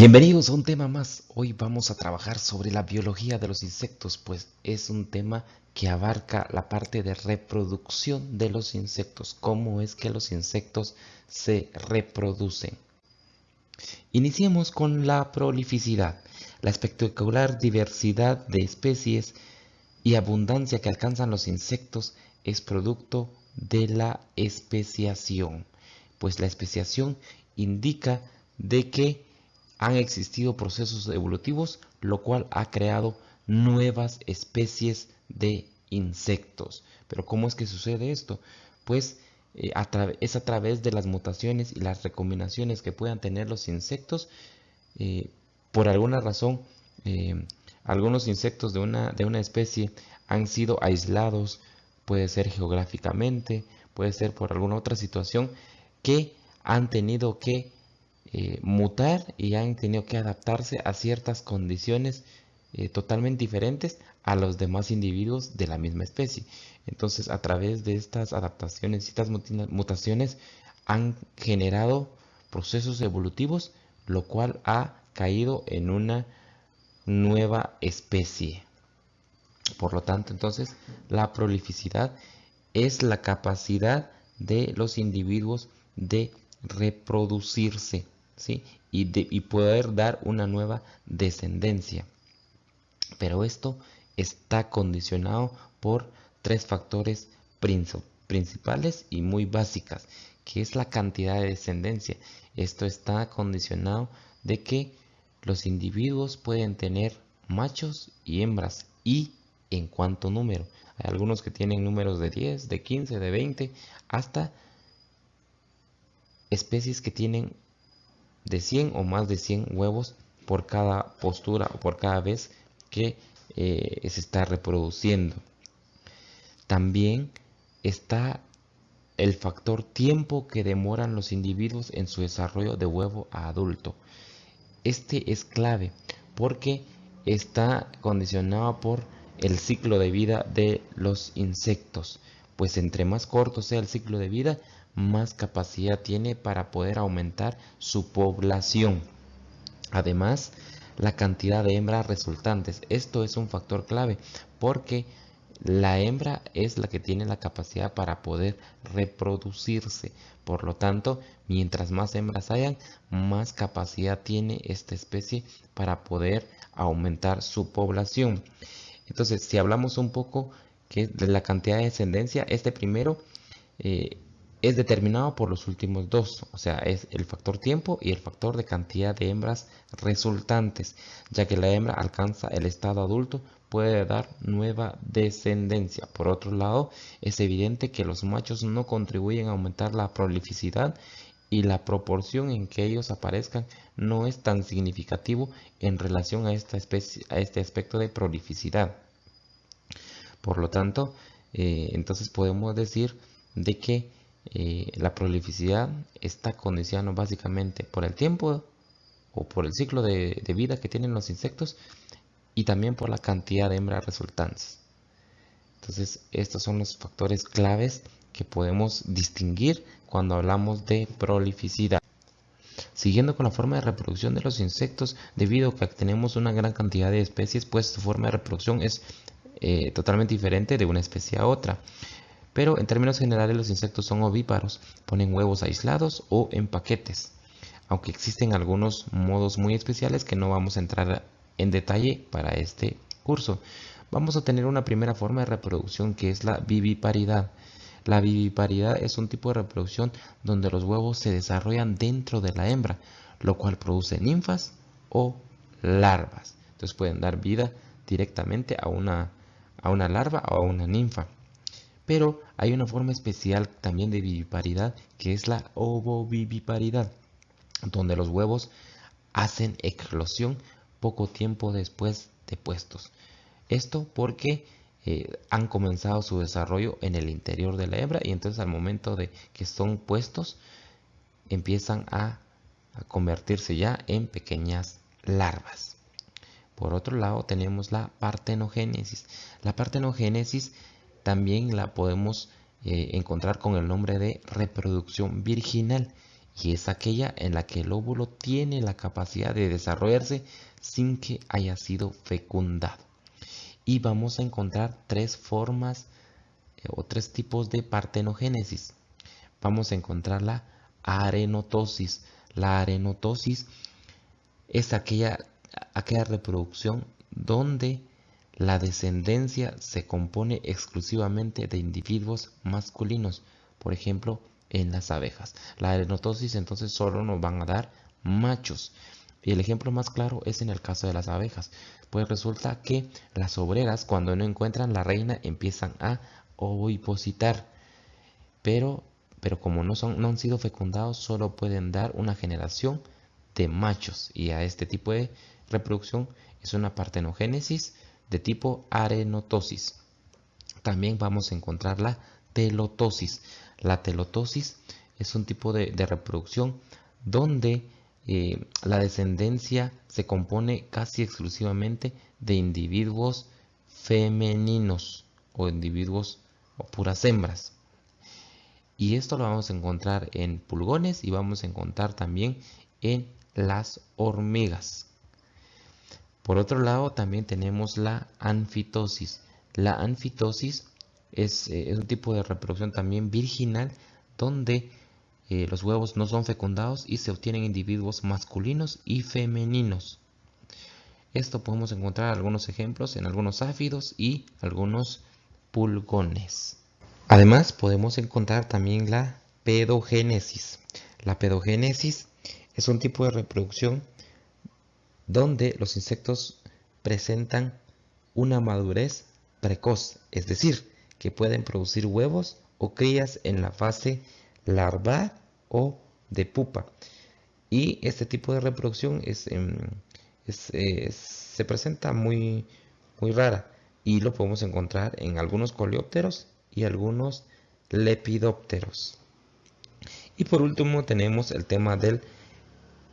Bienvenidos a un tema más. Hoy vamos a trabajar sobre la biología de los insectos, pues es un tema que abarca la parte de reproducción de los insectos, cómo es que los insectos se reproducen. Iniciemos con la prolificidad, la espectacular diversidad de especies y abundancia que alcanzan los insectos es producto de la especiación, pues la especiación indica de que han existido procesos evolutivos, lo cual ha creado nuevas especies de insectos. Pero ¿cómo es que sucede esto? Pues es a través de las mutaciones y las recombinaciones que puedan tener los insectos. eh, por alguna razón, eh, algunos insectos de una especie han sido aislados, puede ser geográficamente, puede ser por alguna otra situación que han tenido que mutar y han tenido que adaptarse a ciertas condiciones totalmente diferentes a los demás individuos de la misma especie. Entonces, a través de estas adaptaciones y estas mutaciones han generado procesos evolutivos, lo cual ha caído en una nueva especie. Por lo tanto, entonces, la prolificidad es la capacidad de los individuos de reproducirse, ¿sí? Y poder dar una nueva descendencia. Pero esto está condicionado por tres factores principales y muy básicas, que es la cantidad de descendencia. Esto está condicionado de que los individuos pueden tener machos y hembras y en cuánto número. Hay algunos que tienen números de 10, de 15, de 20, hasta especies que tienen de 100 o más de 100 huevos por cada postura o por cada vez que se está reproduciendo. También está el factor tiempo que demoran los individuos en su desarrollo de huevo a adulto. Este es clave porque está condicionado por el ciclo de vida de los insectos, pues entre más corto sea el ciclo de vida, más capacidad tiene para poder aumentar su población. Además, la cantidad de hembras resultantes. Esto es un factor clave porque la hembra es la que tiene la capacidad para poder reproducirse. Por lo tanto, mientras más hembras hayan, más capacidad tiene esta especie para poder aumentar su población. Entonces, si hablamos un poco de la cantidad de descendencia, este primero eh, es determinado por los últimos dos, o sea, es el factor tiempo y el factor de cantidad de hembras resultantes, ya que la hembra alcanza el estado adulto, puede dar nueva descendencia. Por otro lado, es evidente que los machos no contribuyen a aumentar la prolificidad y la proporción en que ellos aparezcan no es tan significativo en relación a esta especie, a este aspecto de prolificidad. Por lo tanto, entonces podemos decir de que la prolificidad está condicionada básicamente por el tiempo o por el ciclo de vida que tienen los insectos y también por la cantidad de hembras resultantes. Entonces, estos son los factores claves que podemos distinguir cuando hablamos de prolificidad. Siguiendo con la forma de reproducción de los insectos, debido a que tenemos una gran cantidad de especies, pues su forma de reproducción es totalmente diferente de una especie a otra. Pero en términos generales los insectos son ovíparos, ponen huevos aislados o en paquetes, aunque existen algunos modos muy especiales que no vamos a entrar en detalle para este curso. Vamos a tener una primera forma de reproducción que es la viviparidad. La viviparidad es un tipo de reproducción donde los huevos se desarrollan dentro de la hembra, lo cual produce ninfas o larvas. Entonces pueden dar vida directamente a una larva o a una ninfa. Pero hay una forma especial también de viviparidad que es la ovoviviparidad, donde los huevos hacen eclosión poco tiempo después de puestos. Esto porque han comenzado su desarrollo en el interior de la hembra y entonces al momento de que son puestos empiezan a convertirse ya en pequeñas larvas. Por otro lado tenemos la partenogénesis. La partenogénesis también la podemos encontrar con el nombre de reproducción virginal y es aquella en la que el óvulo tiene la capacidad de desarrollarse sin que haya sido fecundado. Y vamos a encontrar tres formas o tres tipos de partenogénesis. Vamos a encontrar la arenotosis. La arenotosis es aquella reproducción donde la descendencia se compone exclusivamente de individuos masculinos, por ejemplo, en las abejas. La arenotosis entonces solo nos van a dar machos. Y el ejemplo más claro es en el caso de las abejas. Pues resulta que las obreras, cuando no encuentran la reina, empiezan a ovipositar. Pero como no han sido fecundados, solo pueden dar una generación de machos. Y a este tipo de reproducción es una partenogénesis de tipo arenotosis. También vamos a encontrar la telotosis. La telotosis es un tipo de reproducción donde la descendencia se compone casi exclusivamente de individuos femeninos o individuos o puras hembras. Y esto lo vamos a encontrar en pulgones y vamos a encontrar también en las hormigas. Por otro lado, también tenemos la anfitosis. La anfitosis es un tipo de reproducción también virginal donde los huevos no son fecundados y se obtienen individuos masculinos y femeninos. Esto podemos encontrar algunos ejemplos en algunos áfidos y algunos pulgones. Además, podemos encontrar también la pedogénesis. La pedogénesis es un tipo de reproducción donde los insectos presentan una madurez precoz, es decir, que pueden producir huevos o crías en la fase larval o de pupa. Y este tipo de reproducción se presenta muy rara y lo podemos encontrar en algunos coleópteros y algunos lepidópteros. Y por último tenemos el tema del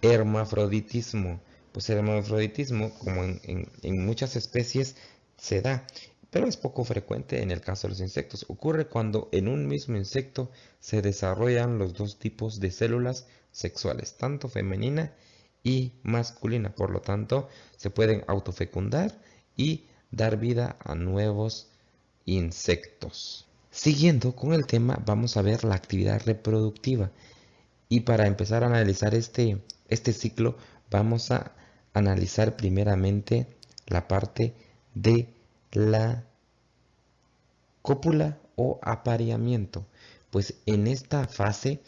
hermafroditismo. Pues el hermafroditismo, como en muchas especies, se da, pero es poco frecuente en el caso de los insectos. Ocurre cuando en un mismo insecto se desarrollan los dos tipos de células sexuales, tanto femenina y masculina. Por lo tanto, se pueden autofecundar y dar vida a nuevos insectos. Siguiendo con el tema, vamos a ver la actividad reproductiva. Y para empezar a analizar este ciclo, vamos a analizar primeramente la parte de la cópula o apareamiento. Pues en esta fase,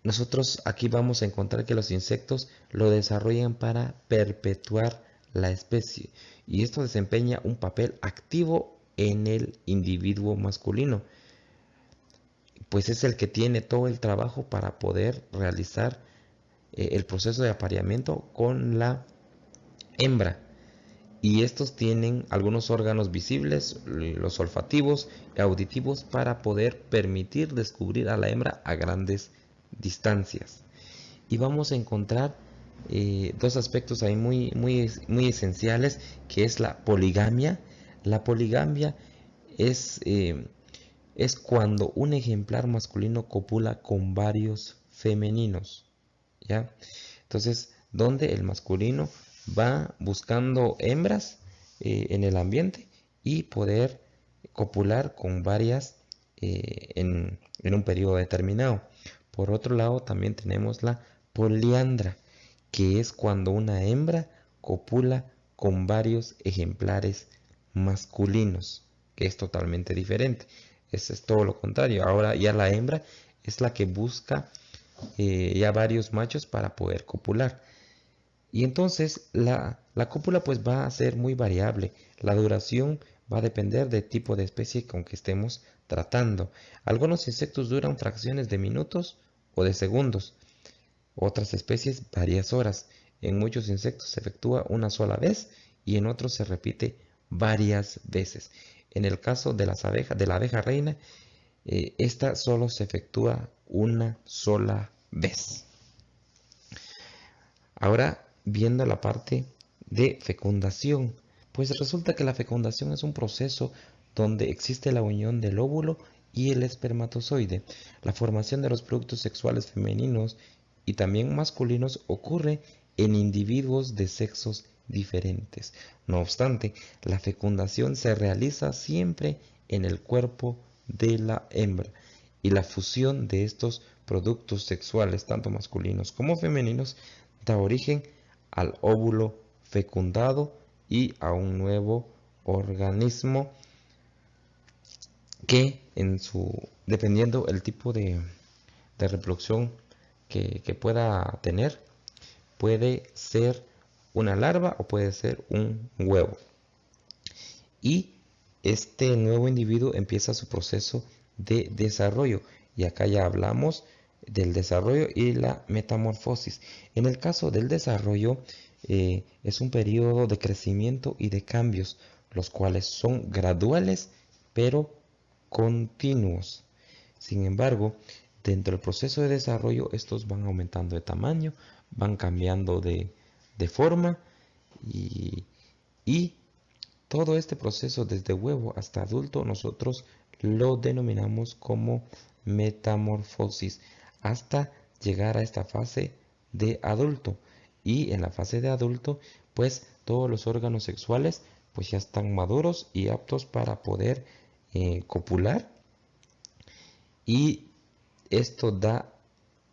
nosotros aquí vamos a encontrar que los insectos lo desarrollan para perpetuar la especie. Y esto desempeña un papel activo en el individuo masculino, pues es el que tiene todo el trabajo para poder realizar el proceso de apareamiento con la hembra. Y estos tienen algunos órganos visibles, los olfativos y auditivos, para poder permitir descubrir a la hembra a grandes distancias. Y vamos a encontrar dos aspectos ahí muy esenciales, que es la poligamia. La poligamia es cuando un ejemplar masculino copula con varios femeninos, ¿ya? Entonces, donde el masculino va buscando hembras en el ambiente y poder copular con varias en un periodo determinado. Por otro lado, también tenemos la poliandra, que es cuando una hembra copula con varios ejemplares masculinos, que es totalmente diferente. Eso es todo lo contrario. Ahora ya la hembra es la que busca ya varios machos para poder copular. Y entonces la cópula pues va a ser muy variable. La duración va a depender del tipo de especie con que estemos tratando. Algunos insectos duran fracciones de minutos o de segundos. Otras especies varias horas. En muchos insectos se efectúa una sola vez y en otros se repite varias veces. En el caso de las abejas, de la abeja reina, esta solo se efectúa una sola vez. Ahora, viendo la parte de fecundación, pues resulta que la fecundación es un proceso donde existe la unión del óvulo y el espermatozoide. La formación de los productos sexuales femeninos y también masculinos ocurre en individuos de sexos diferentes. No obstante, la fecundación se realiza siempre en el cuerpo de la hembra y la fusión de estos productos sexuales, tanto masculinos como femeninos, da origen al óvulo fecundado y a un nuevo organismo que dependiendo el tipo de reproducción que pueda tener, puede ser una larva o puede ser un huevo. Y este nuevo individuo empieza su proceso de desarrollo. Y acá ya hablamos del desarrollo y la metamorfosis. En el caso del desarrollo, es un periodo de crecimiento y de cambios, los cuales son graduales pero continuos. Sin embargo, dentro del proceso de desarrollo, estos van aumentando de tamaño, van cambiando de forma y todo este proceso desde huevo hasta adulto nosotros lo denominamos como metamorfosis hasta llegar a esta fase de adulto. Y en la fase de adulto, pues todos los órganos sexuales pues ya están maduros y aptos para poder copular, y esto da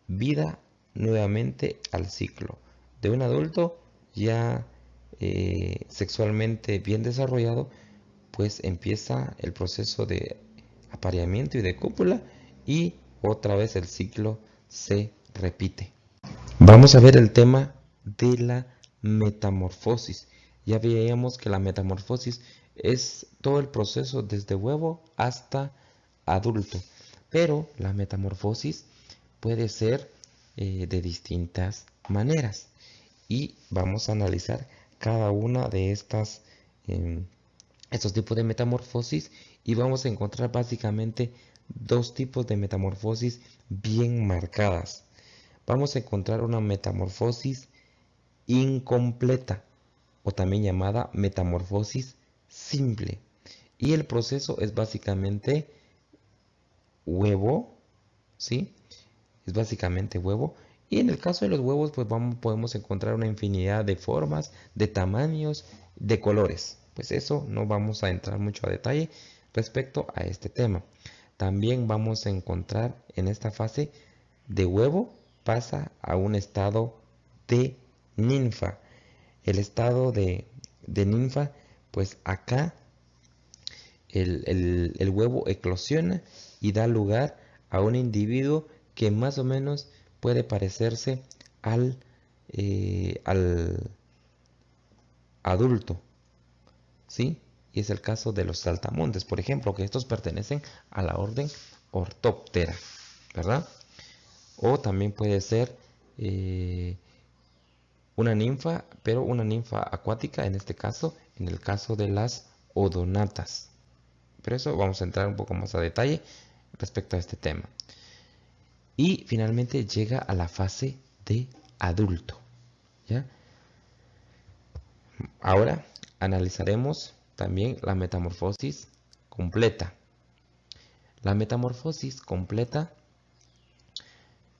vida nuevamente al ciclo de un adulto ya sexualmente bien desarrollado. Pues empieza el proceso de apareamiento y de cópula y otra vez el ciclo se repite. Vamos a ver el tema de la metamorfosis. Ya veíamos que la metamorfosis es todo el proceso desde huevo hasta adulto, pero la metamorfosis puede ser de distintas maneras y vamos a analizar cada una de estos tipos de metamorfosis, y vamos a encontrar básicamente dos tipos de metamorfosis bien marcadas. Vamos a encontrar una metamorfosis incompleta o también llamada metamorfosis simple, y el proceso es básicamente huevo, ¿sí? Es básicamente huevo. Y en el caso de los huevos, pues podemos encontrar una infinidad de formas, de tamaños, de colores. Pues eso no vamos a entrar mucho a detalle respecto a este tema. También vamos a encontrar en esta fase de huevo pasa a un estado de ninfa. El estado de ninfa, pues acá el huevo eclosiona y da lugar a un individuo que más o menos puede parecerse al adulto, ¿sí? Y es el caso de los saltamontes, por ejemplo, que estos pertenecen a la orden Orthoptera, ¿verdad? O también puede ser una ninfa, pero una ninfa acuática, en este caso, en el caso de las odonatas. Pero eso vamos a entrar un poco más a detalle respecto a este tema. Y finalmente llega a la fase de adulto, ¿ya? Ahora analizaremos también la metamorfosis completa. La metamorfosis completa,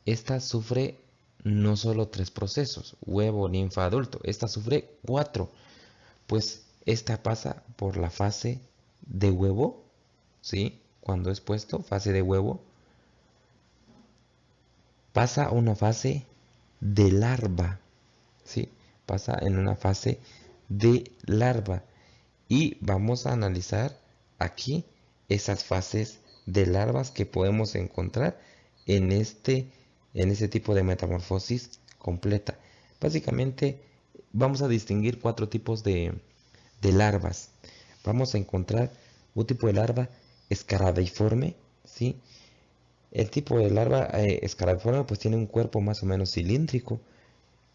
esta sufre no solo 3 procesos, huevo, ninfa, adulto, esta sufre 4, pues esta pasa por la fase de huevo, ¿sí? Cuando es puesto, fase de huevo, pasa a una fase de larva, ¿sí? Pasa en una fase de larva, y vamos a analizar aquí esas fases de larvas que podemos encontrar en este tipo de metamorfosis completa. Básicamente vamos a distinguir 4 tipos de larvas. Vamos a encontrar un tipo de larva escarabiforme, ¿sí? El tipo de larva escarabiforme pues tiene un cuerpo más o menos cilíndrico.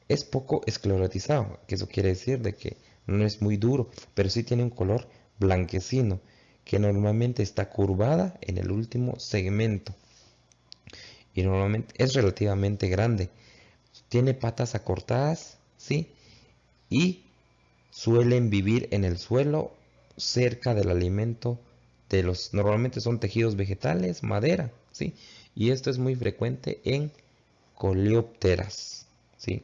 Es poco esclerotizado, que eso quiere decir de que no es muy duro, pero sí tiene un color blanquecino, que normalmente está curvada en el último segmento y normalmente es relativamente grande. Tiene patas acortadas, ¿sí? Y suelen vivir en el suelo cerca del alimento normalmente son tejidos vegetales, madera, ¿sí? Y esto es muy frecuente en coleópteras, ¿sí?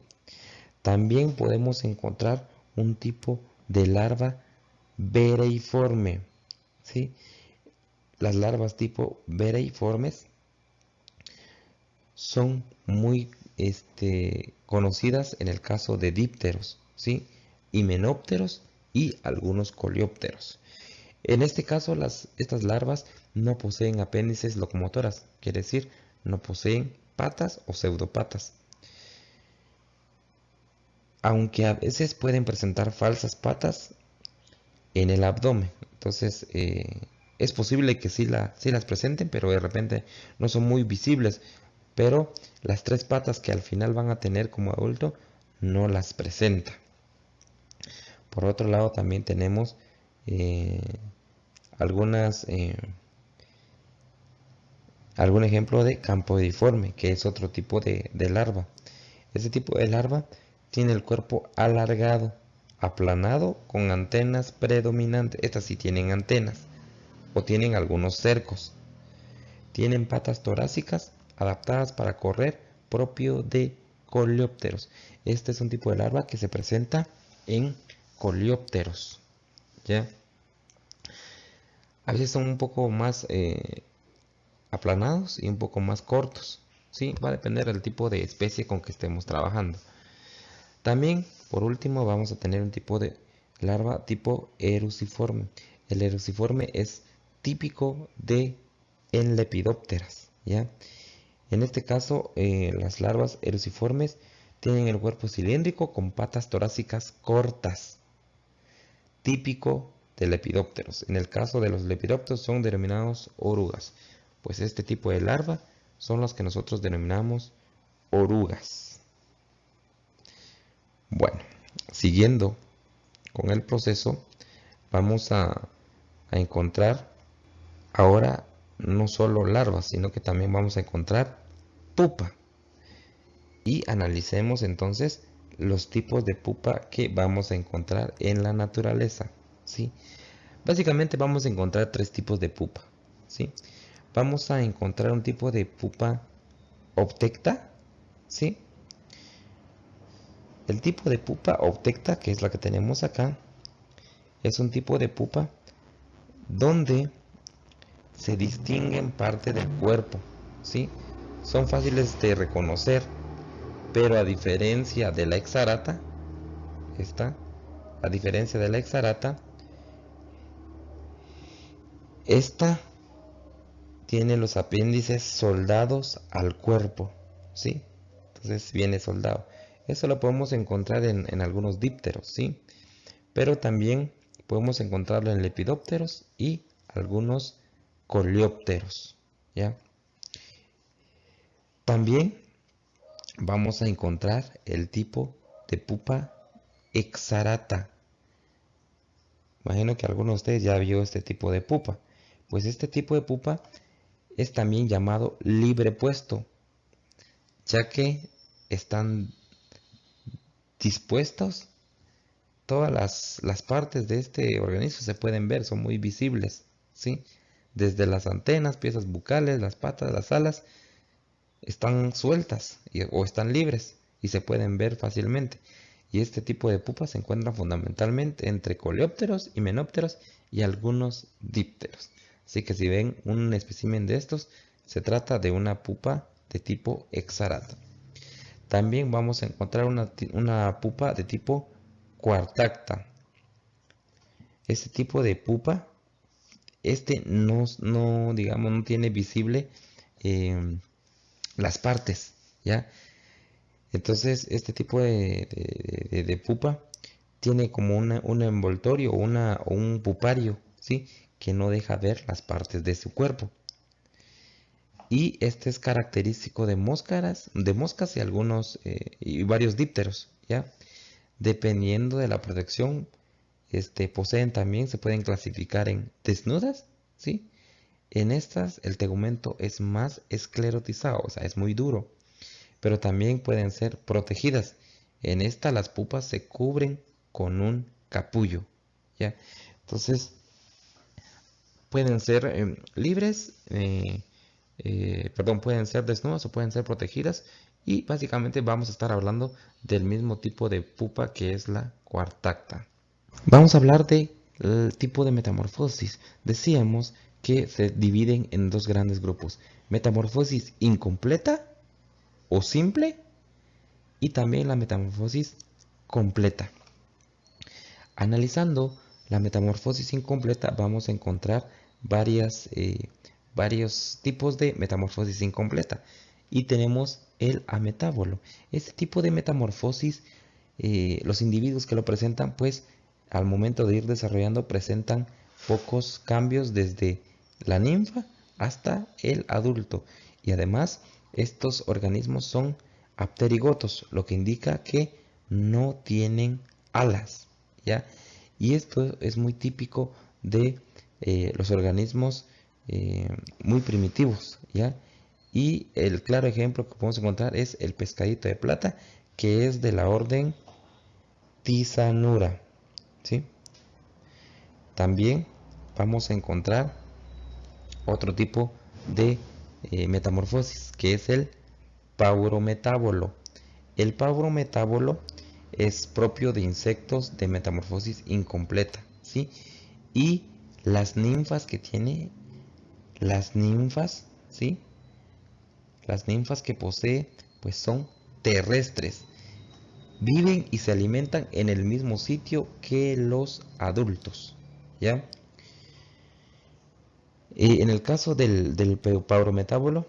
También podemos encontrar un tipo de larva vereiforme, ¿sí? Las larvas tipo vereiformes son muy conocidas en el caso de dípteros, ¿sí? Himenópteros y algunos coleópteros. En este caso, estas larvas no poseen apéndices locomotoras, quiere decir, no poseen patas o pseudopatas. Aunque a veces pueden presentar falsas patas en el abdomen. Entonces, es posible que sí las presenten, pero de repente no son muy visibles. Pero las 3 patas que al final van a tener como adulto no las presenta. Por otro lado, también tenemos eh, algún ejemplo de campodiforme, que es otro tipo de larva. Este tipo de larva tiene el cuerpo alargado, aplanado, con antenas predominantes. Estas sí tienen antenas o tienen algunos cercos. Tienen patas torácicas adaptadas para correr, propio de coleópteros. Este es un tipo de larva que se presenta en coleópteros. ¿Ya? A veces son un poco más aplanados y un poco más cortos. ¿Sí? Va a depender del tipo de especie con que estemos trabajando. También, por último, vamos a tener un tipo de larva tipo eruciforme. El eruciforme es típico de en lepidópteras, ¿ya? En este caso, las larvas eruciformes tienen el cuerpo cilíndrico con patas torácicas cortas, típico de lepidópteros. En el caso de los lepidópteros son denominados orugas, pues este tipo de larva son las que nosotros denominamos orugas. Bueno, siguiendo con el proceso, vamos a encontrar ahora no solo larvas, sino que también vamos a encontrar pupa. Y analicemos entonces los tipos de pupa que vamos a encontrar en la naturaleza, ¿sí? Básicamente vamos a encontrar 3 tipos de pupa, ¿sí? Vamos a encontrar un tipo de pupa obtecta, ¿sí? El tipo de pupa obtecta, que es la que tenemos acá, es un tipo de pupa donde se distinguen parte del cuerpo, ¿sí? Son fáciles de reconocer, pero a diferencia de la exarata, esta tiene los apéndices soldados al cuerpo, ¿sí? Entonces viene soldado. Eso lo podemos encontrar en algunos dípteros, ¿sí? Pero también podemos encontrarlo en lepidópteros y algunos coleópteros, ¿ya? También vamos a encontrar el tipo de pupa exarata. Imagino que alguno de ustedes ya vio este tipo de pupa. Pues este tipo de pupa es también llamado libre puesto, ya que están dispuestos, todas las partes de este organismo se pueden ver, son muy visibles, ¿sí? Desde las antenas, piezas bucales, las patas, las alas, están sueltas o están libres y se pueden ver fácilmente. Y este tipo de pupas se encuentran fundamentalmente entre coleópteros, himenópteros y algunos dípteros. Así que si ven un espécimen de estos, se trata de una pupa de tipo exarata. También vamos a encontrar una pupa de tipo cuartacta. Este tipo de pupa, digamos, no tiene visible las partes, ¿ya? Entonces, este tipo de pupa tiene como un envoltorio o un pupario, ¿sí? Que no deja ver las partes de su cuerpo. Y este es característico de moscas y algunos y varios dípteros, ¿ya? Dependiendo de la protección, poseen también, se pueden clasificar en desnudas, ¿sí? En estas el tegumento es más esclerotizado, o sea, es muy duro, pero también pueden ser protegidas. En esta las pupas se cubren con un capullo, ¿ya? Entonces, pueden ser libres, pueden ser desnudas o pueden ser protegidas. Y básicamente vamos a estar hablando del mismo tipo de pupa que es la cuartacta. Vamos a hablar del tipo de metamorfosis. Decíamos que se dividen en dos grandes grupos: metamorfosis incompleta o simple y también la metamorfosis completa. Analizando la metamorfosis incompleta vamos a encontrar varios tipos de metamorfosis incompleta y tenemos el ametábolo. Este tipo de metamorfosis, los individuos que lo presentan, pues al momento de ir desarrollando presentan pocos cambios desde la ninfa hasta el adulto, y además estos organismos son apterigotos, lo que indica que no tienen alas, ¿ya? Y esto es muy típico de los organismos muy primitivos, ¿ya? Y el claro ejemplo que podemos encontrar es el pescadito de plata, que es de la orden Tisanura, ¿sí? También vamos a encontrar otro tipo de metamorfosis, que es el paurometábolo. El paurometábolo es propio de insectos de metamorfosis incompleta, ¿sí? Y las ninfas que tiene, las ninfas, ¿sí? Las ninfas que posee, pues son terrestres. Viven y se alimentan en el mismo sitio que los adultos, ¿ya? En el caso del paurometábolo,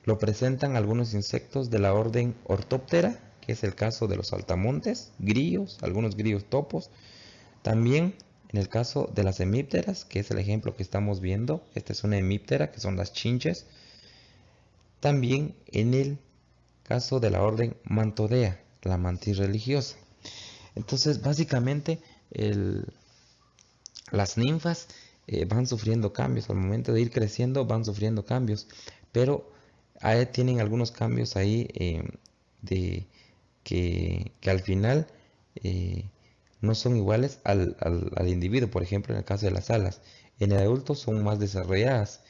lo presentan algunos insectos de la orden Orthoptera, que es el caso de los saltamontes, grillos, algunos grillos topos. También en el caso de las hemípteras, que es el ejemplo que estamos viendo, esta es una hemíptera, que son las chinches. También en el caso de la orden Mantodea, la mantis religiosa. Entonces, básicamente, las ninfas van sufriendo cambios. Al momento de ir creciendo, van sufriendo cambios. Pero tienen algunos cambios ahí de que al final no son iguales al individuo. Por ejemplo, en el caso de las alas, en el adulto son más desarrolladas.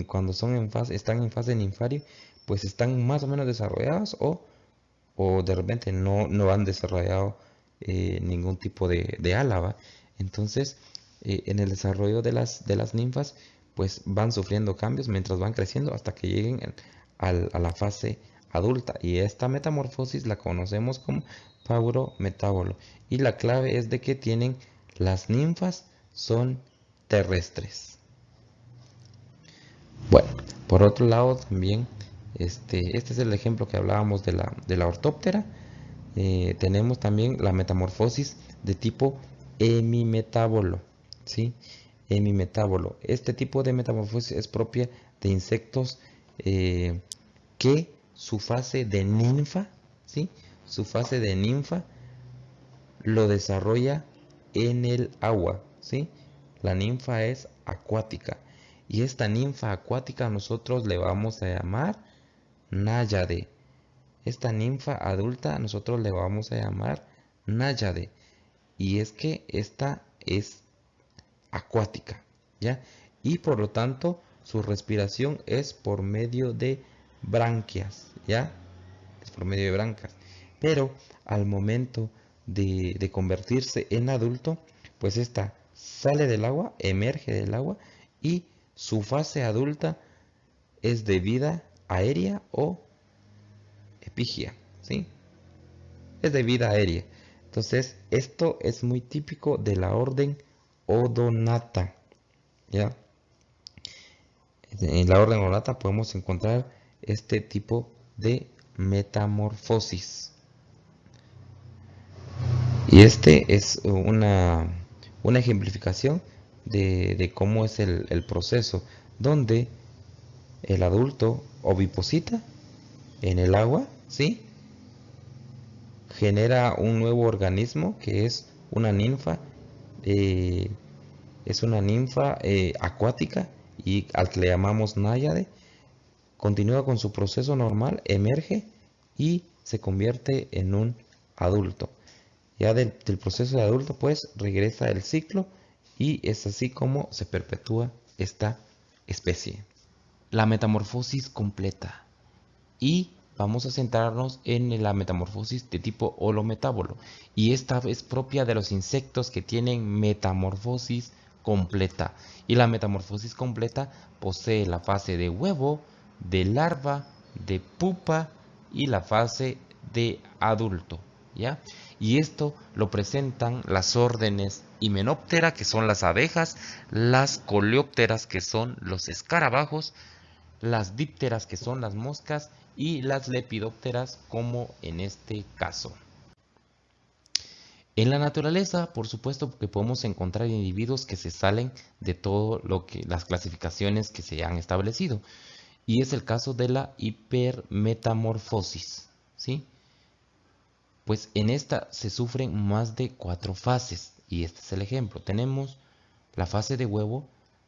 Cuando están en fase ninfario, pues están más o menos desarrolladas, o de repente no han desarrollado ningún tipo de ala, ¿va? Entonces, en el desarrollo de las ninfas, pues van sufriendo cambios mientras van creciendo hasta que lleguen a la fase adulta. Y esta metamorfosis la conocemos como paurometábolo. Y la clave es de que las ninfas son terrestres. Bueno, por otro lado también, este es el ejemplo que hablábamos de la ortóptera. Tenemos también la metamorfosis de tipo hemimetábolo, ¿sí? Hemimetábolo. Este tipo de metamorfosis es propia de insectos que su fase de ninfa, ¿sí? Su fase de ninfa lo desarrolla en el agua, ¿sí? La ninfa es acuática. Y esta ninfa acuática nosotros le vamos a llamar náyade. Esta ninfa adulta nosotros le vamos a llamar náyade. Y es que esta es acuática, ¿ya? Y por lo tanto su respiración es por medio de branquias, ¿ya? Es por medio de branquias. Pero al momento de convertirse en adulto, pues esta sale del agua, emerge del agua, y su fase adulta es de vida aérea o epigia, ¿sí? Es de vida aérea. Entonces, esto es muy típico de la orden Odonata, ¿ya? En la orden Odonata podemos encontrar este tipo de metamorfosis. Y este es una ejemplificación de cómo es el proceso, donde el adulto oviposita en el agua, ¿sí? Genera un nuevo organismo que eh, es una ninfa acuática, y al que le llamamos náyade. Continúa con su proceso normal, emerge y se convierte en un adulto. Ya del proceso de adulto, pues regresa el ciclo, y es así como se perpetúa esta especie. La metamorfosis completa. Y vamos a centrarnos en la metamorfosis de tipo holometábolo. Y esta es propia de los insectos que tienen metamorfosis completa. Y la metamorfosis completa posee la fase de huevo, de larva, de pupa y la fase de adulto, ¿ya? Y esto lo presentan las órdenes Hymenoptera, que son las abejas, las Coleópteras, que son los escarabajos, las dípteras, que son las moscas, y las lepidópteras, como en este caso. En la naturaleza, por supuesto, que podemos encontrar individuos que se salen de todo lo que las clasificaciones que se han establecido, y es el caso de la hipermetamorfosis, ¿sí? Pues en esta se sufren más de 4 fases, y este es el ejemplo. Tenemos la fase de huevo,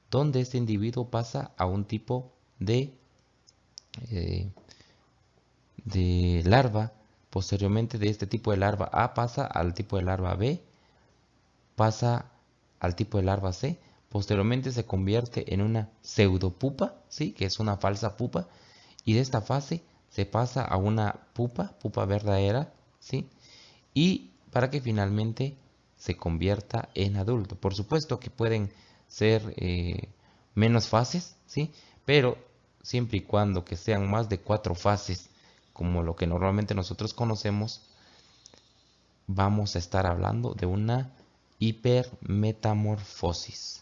donde este individuo pasa a un tipo eh, de larva. Posteriormente, de este tipo de larva A pasa al tipo de larva B, pasa al tipo de larva C. Posteriormente se convierte en una pseudopupa, ¿sí? Que es una falsa pupa. Y de esta fase se pasa a una pupa verdadera, ¿sí? Y para que finalmente se convierta en adulto. Por supuesto que pueden ser menos fases, ¿sí? Pero siempre y cuando que sean más de 4 fases, como lo que normalmente nosotros conocemos, vamos a estar hablando de una hipermetamorfosis.